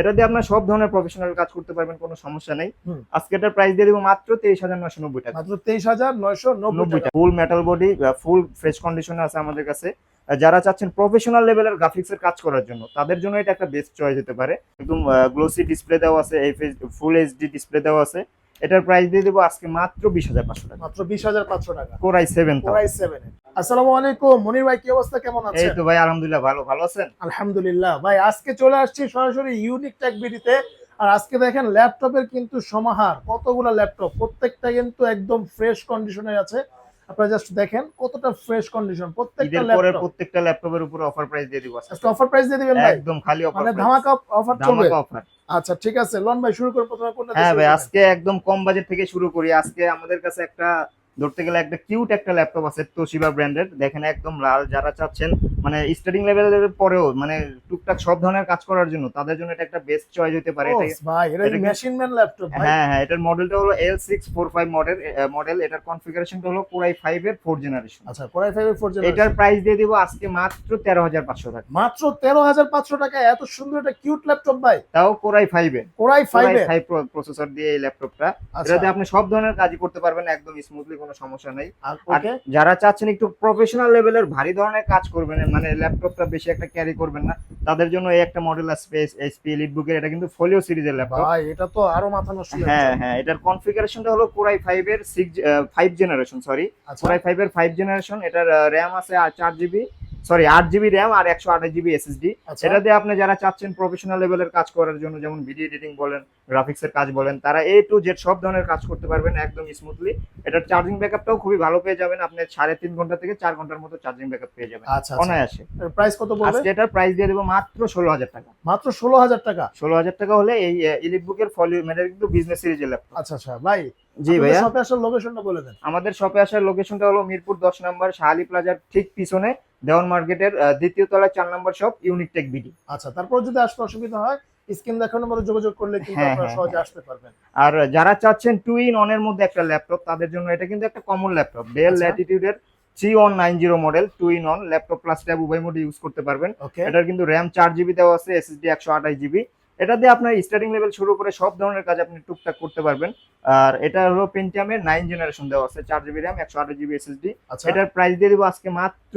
এটা দিয়ে আপনার সব ধরনের প্রফেশনাল কাজ করতে পারবেন, কোনো সমস্যা নেই। হুম। আজকে এটার প্রাইস দিয়ে দিব মাত্র 23,990 টাকা। মাত্র 23,990 টাকা। ফুল মেটাল বডি, ফুল ফ্রেশ কন্ডিশনে আছে আমাদের কাছে। যারা চাচ্ছেন প্রফেশনাল লেভেলের গ্রাফিক্সের কাজ করার জন্য তাদের জন্য এটা একটা বেস্ট চয়েস হতে পারে। একদম গ্লোসি ডিসপ্লে দেওয়া আছে, ফুল এইচডি ডিসপ্লে দেওয়া আছে। এটার প্রাইস দিয়ে দেবো আজকে মাত্র 20,500 টাকা। মাত্র 20,500 টাকা। কোরাই 7 তাও। কোরাই 7 এর। আসসালামু আলাইকুম মনির ভাই, কি অবস্থা, কেমন এই আছেন? তো ভাই আলহামদুলিল্লাহ, ভালো ভালো আছেন? আলহামদুলিল্লাহ ভাই, আজকে চলে আসছি সরাসরি ইউনিক টেক বিডিতে। আর আজকে দেখেন ল্যাপটপের কিন্তু সমাহার, কতগুলো ল্যাপটপ, প্রত্যেকটা কিন্তু একদম ফ্রেশ কন্ডিশনে আছে। আপনারা জাস্ট দেখেন কতটা ফ্রেশ কন্ডিশন প্রত্যেকটা ঈদের পরে ল্যাপটপ। প্রত্যেকটা ল্যাপটপের উপর অফার প্রাইস দিয়ে দিব আজকে। আজকে অফার প্রাইস দিয়ে দিবেন ভাই? একদম খালি অফার মানে প্রাইস, ধামাকা অফার চলবে? ধামাকা অফার। আচ্ছা ঠিক আছে, লন ভাই শুরু করুন, প্রথমে কোনটা দিয়ে হ্যাঁ শুরু ভাই, করবেন? আজকে একদম কম বাজেট থেকে শুরু করি। আজকে আমাদের কাছে একটা ধরতে গেলে একটা কিউট একটা ল্যাপটপ আছে তোশিবা ব্র্যান্ডের, দেখেন একদম লাল। যারা চাচ্ছেন মানে স্টার্টিং লেভেলের পরেও মানে টুকটাক সব ধরনের কাজ করার জন্য তাদের জন্য এটা একটা বেস্ট চয়েস হতে পারে। ও এটা ভাই, এটা এটা কি- মেশিন ম্যান ল্যাপটপ ভাই। হ্যাঁ হ্যাঁ, এটার মডেলটা হলো L645 মডেল। এটার কনফিগারেশনটা হলো কোরাই 5 এর 4 জেনারেশন। আচ্ছা, কোরাই 5 এর 4 এটার জেনারেশন। প্রাইস দিয়ে দিব আজকে মাত্র 13,500 টাকা। মাত্র 13,500 টাকায় এত সুন্দর একটা কিউট ল্যাপটপ ভাই। তাও কোরাই 5 এর, কোরাই 5 কোরাই এর। 5 প্রসেসর দিয়ে এই ল্যাপটপটা। আচ্ছা, এটাতে আপনি সব ধরনের কাজই করতে পারবেন একদম স্মুথলি, কোনো সমস্যা নেই। আর ওকে। যারা চাচ্ছেন একটু প্রফেশনাল লেভেলের ভারী ধরনের কাজ করবেন, মানে ল্যাপটপটা বেশি একটা ক্যারি করবেন না, তাদের জন্য এই একটা মডেল আছে এইচপি এলিটবুকের। এটা কিন্তু ফোলিও সিরিজের ল্যাপটপ। ভাই এটা তো আরো মাথা নষ্ট হ্যাঁ ল্যাপটপ। হ্যাঁ, এটার কনফিগারেশনটা হলো কোরাই 5 এর 5 জেনারেশন, সরি আচ্ছা, কোরাই 5 এর 5 জেনারেশন। এটার র্যাম আছে 4 জিবি, সরি 8 জিবি র্যাম আর 128 জিবি এসএসডি। আচ্ছা। এটা দিয়ে আপনি যারা চাচ্ছেন প্রফেশনাল লেভেলের কাজ করার জন্য, যেমন ভিডিও এডিটিং বলেন, গ্রাফিক্সের কাজ বলেন, তারা এ টু জেড সব ধরনের কাজ করতে পারবেন একদম স্মুথলি। এটার চার্জিং ব্যাকআপটাও খুবই ভালো পেয়ে যাবেন, আপনি 3.5 ঘন্টা থেকে 4 ঘন্টার মতো চার্জিং ব্যাকআপ পেয়ে যাবেন আচ্ছা, অনায়াসে। প্রাইস কত পড়বে? আজকে এটার প্রাইস দিয়ে দেবো মাত্র 16,000 টাকা। মাত্র 16,000 টাকা। 16,000 টাকা হলে এই ইলিটবুকের ফলিও মানে কিন্তু বিজনেস সিরিজের ল্যাপটপ। আচ্ছা আচ্ছা ভাই, জি ভাইয়া, শপে আসার লোকেশনটা বলে দেন। আমাদের শপে আসার লোকেশনটা হলো মিরপুর 10 নম্বর শাহালি প্লাজার ঠিক পিছনে, দেওয়ান মার্কেটের দ্বিতীয় তলায় 4 নম্বর শপ, ইউনিক টেক বিডি। আচ্ছা, তারপর যদি আসতে অসুবিধা হয় স্ক্রিন দেখানোর মধ্যে যোগাযোগ করলে কিন্তু হ্যাঁ, আপনারা হ্যাঁ, সহজে হ্যাঁ। আসতে পারবেন। আর যারা চাচ্ছেন 2-in-1 এর মধ্যে একটা ল্যাপটপ, তাদের জন্য এটা কিন্তু একটা কমন ল্যাপটপ, ডেল আচ্ছা। ল্যাটিটিউডের 3190 model 2-in-1 laptop plus tab উভয় মোডে ইউজ করতে পারবেন। ওকে। এটার কিন্তু র্যাম 4 জিবি দেওয়া আছে, এসএসডি 128 জিবি। এটা দিয়ে আপনার স্টার্টিং লেভেল শুরু করে সব ধরনের কাজ আপনি টুকটাক করতে পারবেন। আর এটা হলো পেন্টিয়ামের 9 জেনারেশন দেওয়া আছে, 4 জিবি র্যাম 128 জিবি এসএসডি। আচ্ছা, এটার প্রাইস দিয়ে দিব আজকে মাত্র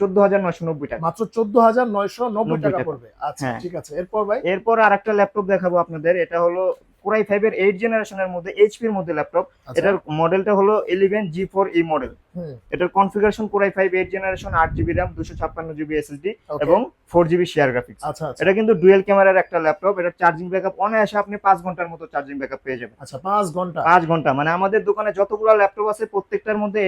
14,990 টাকা। মাত্র 14,990 টাকা টাকা। পড়বে। আচ্ছা হ্যাঁ। ঠিক আছে, এরপর ভাই? এরপর আরেকটা ল্যাপটপ দেখাবো আপনাদের, এটা হলো কোরাই 5 এর 8 জেনারেশনের মধ্যে এইচপি এর মধ্যে ল্যাপটপ। আচ্ছা। এটার মডেলটা হলো 11G4E মডেল। হুম। এটার configuration Core i 5 8 generation, 8 GB RAM 256 GB SSD Okay. এবং 4 জিবি শেয়ার গ্রাফিক্স। আচ্ছা আচ্ছা। এটা কিন্তু ডুয়েল ক্যামেরার একটা ল্যাপটপ। এটার চার্জিং ব্যাকআপ অনায়াসে আপনি 5 ঘন্টার মতো চার্জিং ব্যাকআপ পেয়ে যাবেন। আচ্ছা, 5 ঘন্টা। 5 ঘন্টা মানে আমাদের দোকানে যতগুলো ল্যাপটপ আছে প্রত্যেকটার মধ্যে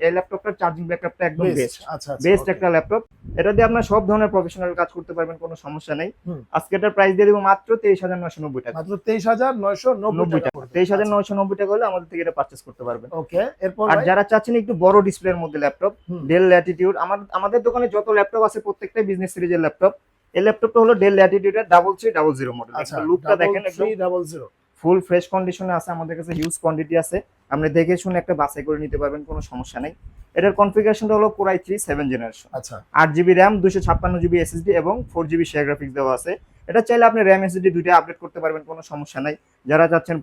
এই ল্যাপটপটার চার্জিং ব্যাকআপটা একদম বেস্ট। আচ্ছা আচ্ছা, বেস্ট okay. একটা ল্যাপটপ। এটা দিয়ে আপনার সব ধরনের প্রফেশনাল কাজ করতে পারবেন, কোনো সমস্যা নেই। হুম। আজকে এটার প্রাইস দিয়ে দেবো মাত্র 23,990 টাকা। মাত্র 23,990 90 টাকা টাকা, পড়বে। 23,990 টাকা হলে আমাদের থেকে এটা পারচেজ করতে পারবেন। ওকে, এরপর আর ভাই? যারা চাচ্ছেন একটু বড় ডিসপ্লের মধ্যে ল্যাপটপ, হুম। ডেল ল্যাটিটিউড, আমাদের দোকানে যত ল্যাপটপ আছে প্রত্যেকটাই বিজনেস সিরিজের ল্যাপটপ। এই ল্যাপটপটা হলো ডেল ল্যাটিটিউডের 3300 মডেল। আচ্ছা, লুকটা দেখেন একদম 3300। ফুল ফ্রেশ কন্ডিশনে আছে, আমাদের কাছে হিউজ কোয়ান্টিটি আছে, আপনি দেখে শুনে একটা বাছাই করে নিতে পারবেন, কোনো সমস্যা নেই। এটার কনফিগারেশনটা হলো কোরাই 3 7 জেনারেশন, আচ্ছা 8 জিবি র্যাম 256 জিবি এসএসডি এবং 4 জিবি শেয়ার গ্রাফিক্স দেওয়া আছে। এটা চাইলে আপনি র্যাম এসএসডি দুইটা আপডেট করতে পারবেন, কোনো সমস্যা নাই। যারা চাচ্ছেন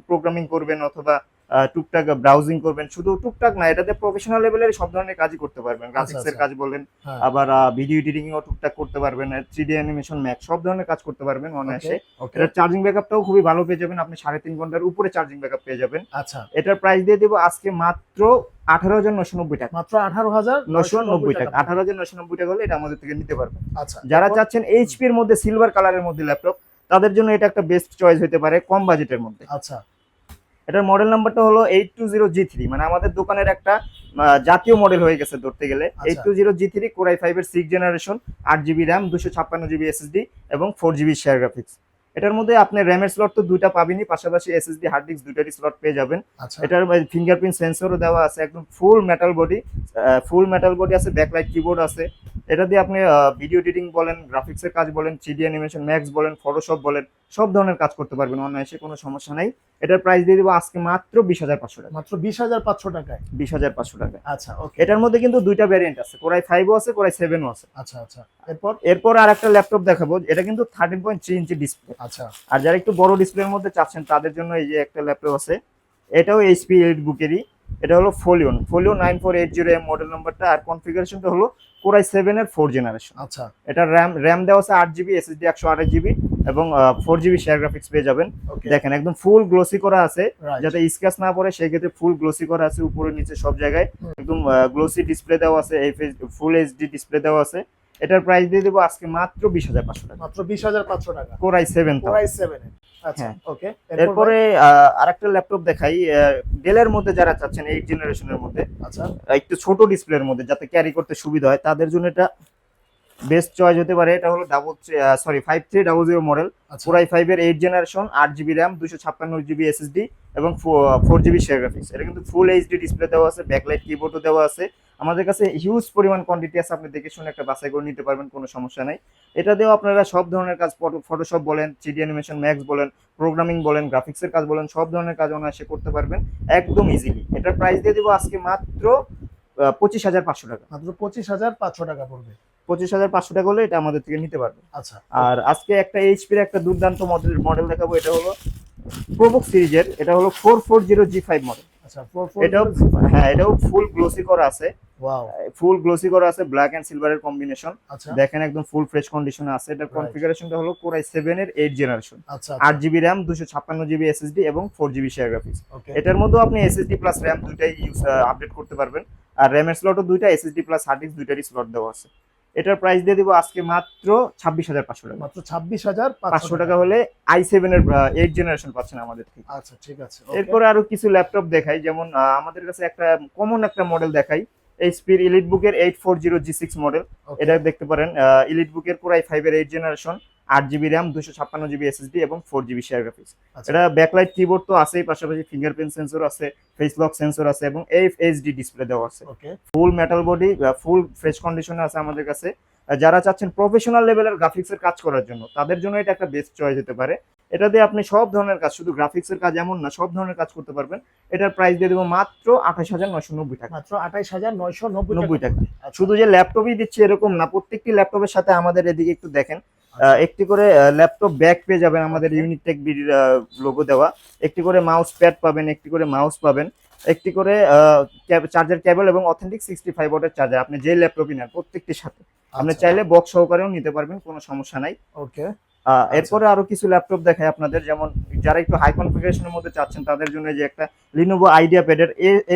প্রোগ্রামিং করবেন অথবা টুকটাক ব্রাউজিং করবেন, শুধু টুকটাক না, এটাতে প্রফেশনাল লেভেলের সব ধরনের কাজই করতে পারবেন, গ্রাফিক্সের আচ্ছা। কাজ বলেন, হ্যাঁ। আবার ভিডিও এডিটিং ও টুকটাক করতে পারবেন, 3D অ্যানিমেশন ম্যাক্স সব ধরনের কাজ করতে পারবেন অনায়াসে। ওকে। এটার চার্জিং ব্যাকআপটাও খুবই ভালো পেয়ে যাবেন, আপনি 3.5 ঘন্টার উপরে চার্জিং ব্যাকআপ পেয়ে যাবেন। আচ্ছা, এটার প্রাইস দিয়ে দেবো আজকে মাত্র 18,990 টাকা। মাত্র 18,990 টাকা, 18,990 টাকা হলে এটা আমাদের থেকে নিতে পারবেন। আচ্ছা, যারা এরপর? চাচ্ছেন এইচপি এর মধ্যে সিলভার কালারের মধ্যে ল্যাপটপ, তাদের জন্য এটা একটা বেস্ট চয়েস হতে পারে কম বাজেটের মধ্যে। আচ্ছা এটার মডেল নাম্বারটা হলো 820G3, মানে আমাদের দোকানের একটা জাতীয় মডেল হয়ে গেছে ধরতে গেলে। আচ্ছা। 820G3 কোরাই 5 এর 6 generation, 8 GB RAM 256 GB SSD এবং 4 জিবি শেয়ার গ্রাফিক্স। এটার মধ্যে আপনি র্যামের স্লট তো দুইটা পাবেনই, পাশাপাশি এসএসডি হার্ড ডিস্ক দুইটারই স্লট পেয়ে যাবেন। আচ্ছা। এটার ফিঙ্গারপ্রিন্ট সেন্সরও দেওয়া আছে, একদম ফুল মেটাল বডি আছে, ব্যাকলাইট কিবোর্ড আছে। এটা দিয়ে আপনি ভিডিও এডিটিং বলেন, গ্রাফিক্সের কাজ বলেন, 3D অ্যানিমেশন ম্যাক্স বলেন, ফটোশপ বলেন, সব ধরনের কাজ করতে পারবেন অনায়াসে, কোনো সমস্যা নাই। এটার প্রাইস দিয়ে দিব আজকে মাত্র 20,500 টাকা। মাত্র 20,500 টাকায়। 20,500 টাকা। আচ্ছা ওকে। এটার মধ্যে কিন্তু দুইটা ভ্যারিয়েন্ট আছে, কোরাই 5ও আছে, কোরাই 7ও আছে। আচ্ছা আচ্ছা, এরপর? এরপর আর একটা ল্যাপটপ দেখাবো, এটা কিন্তু 13.3 ইঞ্চি ডিসপ্লে। আচ্ছা আর যারা একটু বড় ডিসপ্লের মধ্যে চাচ্ছেন তাদের জন্য এই যে একটা ল্যাপটপ আছে, এটাও এইচপি এলিটবুকেরই। এটা হলো ফোলিও 9480 মডেল নাম্বারটা, আর কনফিগারেশনটা হলো কোরাই 7 এর 4 জেনারেশন। আচ্ছা এটা র্যাম দেওয়া আছে 8 জিবি, এসএসডি 128 জিবি এবং 4 জিবি শেয়ার গ্রাফিক্স পেয়ে যাবেন। ওকে দেখেন একদম ফুল গ্লোসি করা আছে, রাইট। যাতে স্ক্র্যাচ না পড়ে সেই ক্ষেত্রে ফুল গ্লোসি করা আছে, উপরে নিচে সব জায়গায় একদম গ্লোসি ডিসপ্লে দেওয়া আছে, ফুল এইচডি ডিসপ্লে দেওয়া আছে। এটার প্রাইস দিয়ে দেবো আজকে মাত্র 20,500 টাকা। মাত্র 20,500 টাকা। কোরাই 7 তাও। কোরাই 7 এর। আচ্ছা হ্যাঁ। ওকে। এরপরে আরেকটা ল্যাপটপ দেখাই, ডেলের মধ্যে যারা চাচ্ছেন 8 জেনারেশনের মধ্যে আচ্ছা একটু ছোট ডিসপ্লের মধ্যে যাতে ক্যারি করতে সুবিধা হয়, তাদের জন্য এটা বেস্ট চয়েস হতে পারে। এটা হলো 5300 মডেল, আচ্ছা কোরাই 5 এর 8 generation, 8 GB RAM, 256 GB SSD এবং 4 জিবি শেয়ার গ্রাফিক্স। এটা কিন্তু ফুল এইচডি ডিসপ্লে দেওয়া আছে, ব্যাকলাইট কিবোর্ডও দেওয়া আছে। আমাদের কাছে হিউজ পরিমাণ কোয়ান্টিটি আছে, আপনি দেখে শুনে একটা বাছাই করে নিতে পারবেন, কোনো সমস্যা নাই। এটা দিয়েও আপনারা সব ধরনের কাজ, ফটোশপ বলেন, 3D অ্যানিমেশন ম্যাক্স বলেন, প্রোগ্রামিং বলেন, গ্রাফিক্সের কাজ বলেন, সব ধরনের কাজ অনায়াসে করতে পারবেন একদম ইজিলি। এটার প্রাইস দিয়ে দিব আজকে মাত্র 25,500 টাকা। মাত্র 25,500 টাকা পড়বে। 25,500 টাকা হলে এটা আমাদের থেকে নিতে পারবে। আচ্ছা আর আজকে একটা এইচপির একটা দুর্দান্ত মডেল দেখাবো, এটা হলো প্রোবুক সিরিজের, এটা হলো 440G5 মডেল। আচ্ছা 44। এটাও হ্যাঁ, এটাও ফুল গ্লোসি করা আছে, ওয়াও। ফুল গ্লোসি করা আছে, ব্ল্যাক এন্ড সিলভারের কম্বিনেশন। আচ্ছা দেখেন একদম ফুল ফ্রেশ কন্ডিশনে আছে। এটার Right. কনফিগারেশনটা হলো কোরাই 7 এর 8 জেনারেশন, আচ্ছা 8 জিবি র্যাম, 256 জিবি এসএসডি এবং 4 জিবি শেয়ার গ্রাফিক্স। ওকে। এটার মধ্যেও আপনি এসএসডি প্লাস র্যাম দুইটাই আপডেট করতে পারবেন, আর র্যামের স্লটও দুইটা, এসএসডি প্লাস হার্ড ডিস্ক দুইটারই স্লট দেওয়া আছে। এটার প্রাইস দিয়ে দিব আজকে মাত্র 26,500 টাকা। মাত্র 26,500 500 টাকা হলে i7 এর 8 জেনারেশন পাচ্ছেন আমাদের থেকে। আচ্ছা ঠিক আছে। এরপরে আরো কিছু ল্যাপটপ দেখাই, যেমন আমাদের কাছে একটা কমন একটা মডেল দেখাই, এইচপির এলিটবুকের 840G6 মডেল। এটা দেখতে পারেন, এলিটবুকের কোরাই 5 এর 8 generation, 8 GB RAM, 256 GB SSD এবং 4 জিবি শেয়ার গ্রাফিক্স। এটা ব্যাকলাইট কিবোর্ড তো আছেই, পাশাপাশি ফিঙ্গারপ্রিন্ট সেন্সর আছে, ফেস লক সেন্সর আছে এবং এফএইচডি ডিসপ্লে দেওয়া আছে। Okay full metal body, full fresh কন্ডিশনে আছে আমাদের কাছে। যারা চাচ্ছেন প্রফেশনাল লেভেলের গ্রাফিক্সের কাজ করার জন্য তাদের জন্য এটা একটা বেস্ট চয়েস হতে পারে। এটা দিয়ে আপনি সব ধরনের কাজ, শুধু গ্রাফিক্সের কাজ এমন না, সব ধরনের কাজ করতে পারবেন। এটার প্রাইস দিয়ে দেবো মাত্র 28,990 টাকা। মাত্র 28,990 90 টাকা। আচ্ছা। শুধু যে ল্যাপটপই দিচ্ছে এরকম না, প্রত্যেকটি ল্যাপটপের সাথে আমাদের এদিকে একটু দেখেন, একটি করে ল্যাপটপ ব্যাগ পেয়ে যাবেন, আমাদের ইউনিক টেক বির লোগো দেওয়া। একটি করে মাউস প্যাড পাবেন, একটি করে মাউস পাবেন, একটি করে চার্জার কেবল এবং অথেন্টিক 65 ওয়াটের চার্জার। আপনি যে ল্যাপটপই নেন প্রত্যেকটির সাথে আপনি আচ্ছা, চাইলে বক্স সহকারেও নিতে পারবেন, কোনো সমস্যা নাই। ওকে এরপরে আরো কিছু ল্যাপটপ দেখাই আপনাদের, যেমন যারা একটু হাই কনফিগারেশনের মধ্যে চাচ্ছেন তাদের জন্য যে একটা লিনোভো আইডিয়া প্যাডের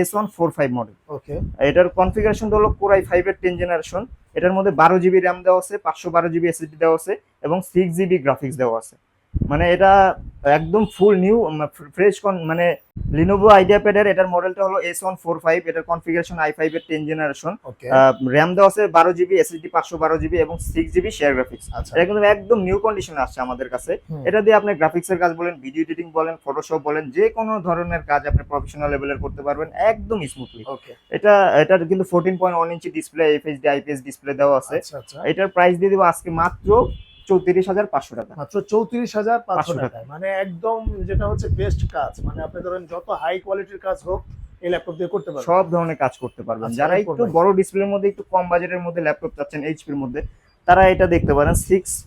S145 মডেল। ওকে এটার কনফিগারেশনটা হলো কোরাই 5 এর 10 জেনারেশন। এটার মধ্যে 12 জিবি র্যাম দেওয়া আছে, 512 জিবি এসএসডি দেওয়া আছে এবং 6 জিবি গ্রাফিক্স দেওয়া আছে। মানে এটা একদম ফুল নিউ ফ্রেশ, মানে লিনোভো আইডিয়া প্যাডের এটার মডেলটা হলো S145। এটার কনফিগারেশন i5 এর 10 জেনারেশন, ওকে র্যাম দেওয়া আছে 12 জিবি, এসএসডি 512 জিবি এবং 6 জিবি শেয়ার গ্রাফিক্স। আচ্ছা এটা কিন্তু একদম নিউ কন্ডিশনে আসছে আমাদের কাছে। হুম। এটা দিয়ে আপনি গ্রাফিক্সের কাজ বলেন, ভিডিও এডিটিং বলেন, ফটোশপ বলেন, যে কোনো ধরনের কাজ আপনি প্রফেশনাল লেভেলের করতে পারবেন একদম স্মুথলি। ওকে এটার কিন্তু 14.1 inch display, FHD IPS display দেওয়া আছে। আচ্ছা আচ্ছা এটার প্রাইস দিয়ে দিব আজকে মাত্র 34,500 টাকা। মাত্র 34,500 টাকা। টাকায়, মানে একদম যেটা হচ্ছে বেস্ট কাজ। মানে আপনি ধরেন যত হাই কোয়ালিটির কাজ হোক এই ল্যাপটপ দিয়ে করতে পারবেন। সব ধরনের কাজ করতে পারবেন। আচ্ছা, যারা এরপর একটু ভাই? বড় ডিসপ্লের মধ্যে, একটু কম বাজেটের মধ্যে ল্যাপটপ চাচ্ছেন এইচপির মধ্যে, তারা এটা দেখতে পারেন।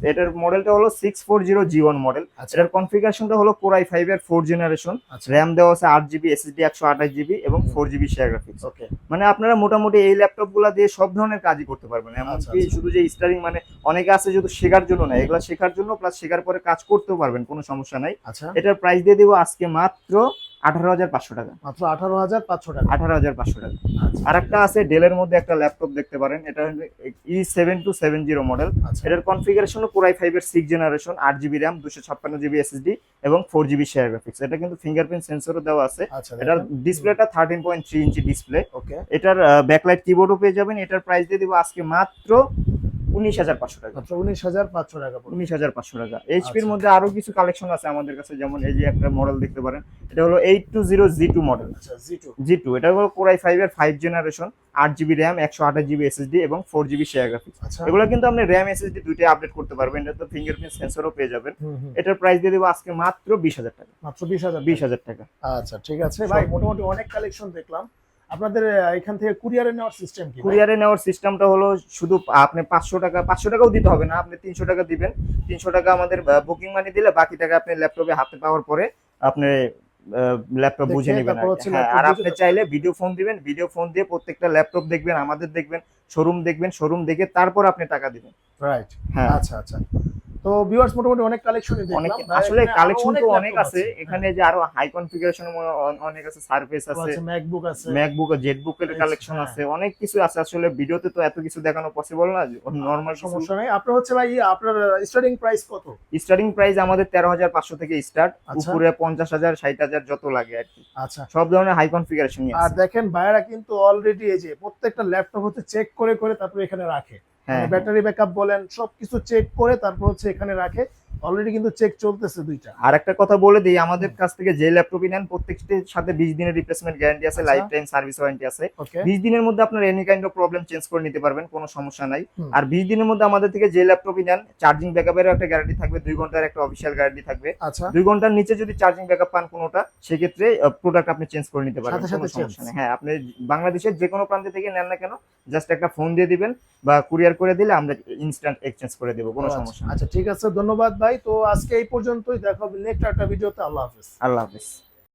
এটার মডেলটা হলো 640G1 মডেল। আচ্ছা এটার কনফিগারেশনটা হলো কোরাই 5 এর 4 জেনারেশন, আচ্ছা র্যাম দেওয়া আছে 8 জিবি, এসএসডি 128 জিবি এবং 4 জিবি শেয়ার গ্রাফিক্স। ওকে মানে আপনারা মোটামুটি এই ল্যাপটপ গুলা দিয়ে সব ধরনের কাজই করতে পারবেন। আচ্ছা, এমনকি আচ্ছা। শুধু যে স্টারিং, মানে অনেকে আছে শুধু শেখার জন্য না, এগুলা শেখার জন্য প্লাস শেখার পরে কাজ করতেও পারবেন, কোনো সমস্যা নাই। আচ্ছা এটার প্রাইস দিয়ে দিব আজকে মাত্র 18,500 টাকা। মাত্র 18,500 টাকা। 18,500 টাকা। আচ্ছা আর একটা আছে ডেলের মধ্যে একটা ল্যাপটপ দেখতে পারেন, এটা E7270 মডেল। আচ্ছা এটার কনফিগারেশন কোরাই 5 এর 6 generation, 8 GB RAM, 256 GB SSD এবং 4 জিবি শেয়ার গ্রাফিক্স। এটা কিন্তু ফিঙ্গারপ্রিন্ট সেন্সরও দেওয়া আছে। আচ্ছা এটার ডিসপ্লেটা 13.3 ইঞ্চি ডিসপ্লে। ওকে এটার ব্যাকলাইট কিবোর্ডও পেয়ে যাবেন। এটার প্রাইস দিয়ে দিব আজকে মাত্র 19,500 টাকা। মাত্র 19,500 টাকা পড়বে। 19,500 টাকা। এইচপির আচ্ছা। মধ্যে আরো কিছু কালেকশন আছে আমাদের কাছে, যেমন এই যে একটা মডেল দেখতে পারেন, এটা হলো 820 G2 মডেল। আচ্ছা জি2। G2 এটা হলো Core i5 এর 5 generation, 8GB RAM, 128GB SSD এবং 4GB শেয়ার গ্রাফিক্স। আচ্ছা। এগুলো কিন্তু আপনি RAM SSD দুইটাই আপডেট করতে পারবেন। এটা তো ফিঙ্গারপ্রিন্ট সেন্সরও পেয়ে যাবেন। এটার প্রাইস দিয়ে দেবো আজকে মাত্র 20,000 টাকা। মাত্র 20,000। 20,000 টাকা। আচ্ছা ঠিক আছে ভাই, মোটামুটি অনেক কালেকশন দেখলাম। আপনাদের এখান থেকে কুরিয়ারে নেওয়ার সিস্টেম কি? কুরিয়ারে নেওয়ার সিস্টেমটা হলো শুধু আপনি 500 টাকা, 500 টাকাও দিতে হবে না, আপনি 300 টাকা দিবেন। 300 টাকা আমাদের বুকিং মানি দিলে বাকি টাকা আপনি ল্যাপটপে হাতে পাওয়ার পরে আপনি ল্যাপটপ বুঝে দেখে নেবেন। তারপর হচ্ছে হ্যাঁ, laptop আর বুঝে আপনি তারপর- চাইলে ভিডিও ফোন দিবেন, ভিডিও ফোন দিয়ে প্রত্যেকটা ল্যাপটপ দেখবেন, আমাদের দেখবেন, শোরুম দেখবেন, শোরুম দেখে তারপর আপনি টাকা দিবেন। রাইট। হ্যাঁ, আচ্ছা আচ্ছা। তো ভিউয়ার্স মোটামুটি অনেক কালেকশনই অনেক দেখলাম ভাই, আসলে এখানে আরো কালেকশন তো laptop অনেক আছে এখানে, যে আরো হাই কনফিগারেশন অনেক আছে, সারফেস আছে, আছে ম্যাকবুক আছে। ম্যাকবুক, জেটবুকের কালেকশন হ্যাঁ। আছে, অনেক কিছু আছে। আসলে ভিডিওতে তো এত কিছু দেখানো পসিবল না, নরমাল সমস্যা নেই। আপনার হচ্ছে ভাই আপনার স্টার্টিং প্রাইস কত? স্টার্টিং প্রাইস আমাদের 13,500 থেকে স্টার্ট, আচ্ছা। উপরে 50,000 60,000 যত লাগে আর কি। আচ্ছা। সব ধরনের হাই কনফিগারেশনই আর আছে। দেখেন ভাইরা কিন্তু অলরেডি এই যে প্রত্যেকটা ল্যাপটপ হচ্ছে চেক করে করে তারপর এখানে রাখে, হ্যাঁ, ব্যাটারি ব্যাকআপ বলেন সবকিছু চেক করে তারপর হচ্ছে এখানে রাখে। অলরেডি কিন্তু চেক চলতেছে দুইটা। আর একটা কথা বলে দিই, আমাদের কাছ থেকে যে ল্যাপটপই নেন প্রত্যেকটির সাথে 20 দিনের রিপ্লেসমেন্ট গ্যারান্টি আছে, আচ্ছা। লাইফ টাইম সার্ভিস ওয়ারেন্টি আছে। ওকে। 20 দিনের মধ্যে আপনার any kind of problem change করে নিতে পারবেন, কোনো সমস্যা নাই। হুম। আর 20 দিনের মধ্যে আমাদের থেকে যে ল্যাপটপই নেন, চার্জিং ব্যাকআপেরও একটা গ্যারান্টি থাকবে, 2 ঘন্টার একটা অফিসিয়াল গ্যারান্টি থাকবে। আচ্ছা। 2 ঘন্টার নিচে যদি চার্জিং ব্যাকআপ পান কোনোটা, সেক্ষেত্রে প্রোডাক্ট আপনি চেঞ্জ করে নিতে পারবেন, সাথে সাথে কোনো সমস্যা change। নেই। হ্যাঁ, আপনি বাংলাদেশের যে কোনো প্রান্ত থেকে নেন না কেন, জাস্ট একটা ফোন দিয়ে দিবেন বা কুরিয়ার করে দিলে আমরা ইনস্ট্যান্ট এক্সচেঞ্জ করে দেবো, কোনো সমস্যা নেই। আচ্ছা ঠিক আছে, ধন্যবাদ ভাই। তো আজকে এই পর্যন্তই, দেখা হবে নেক্সট একটা ভিডিওতে। আল্লাহ হাফেজ। আল্লাহ হাফেজ।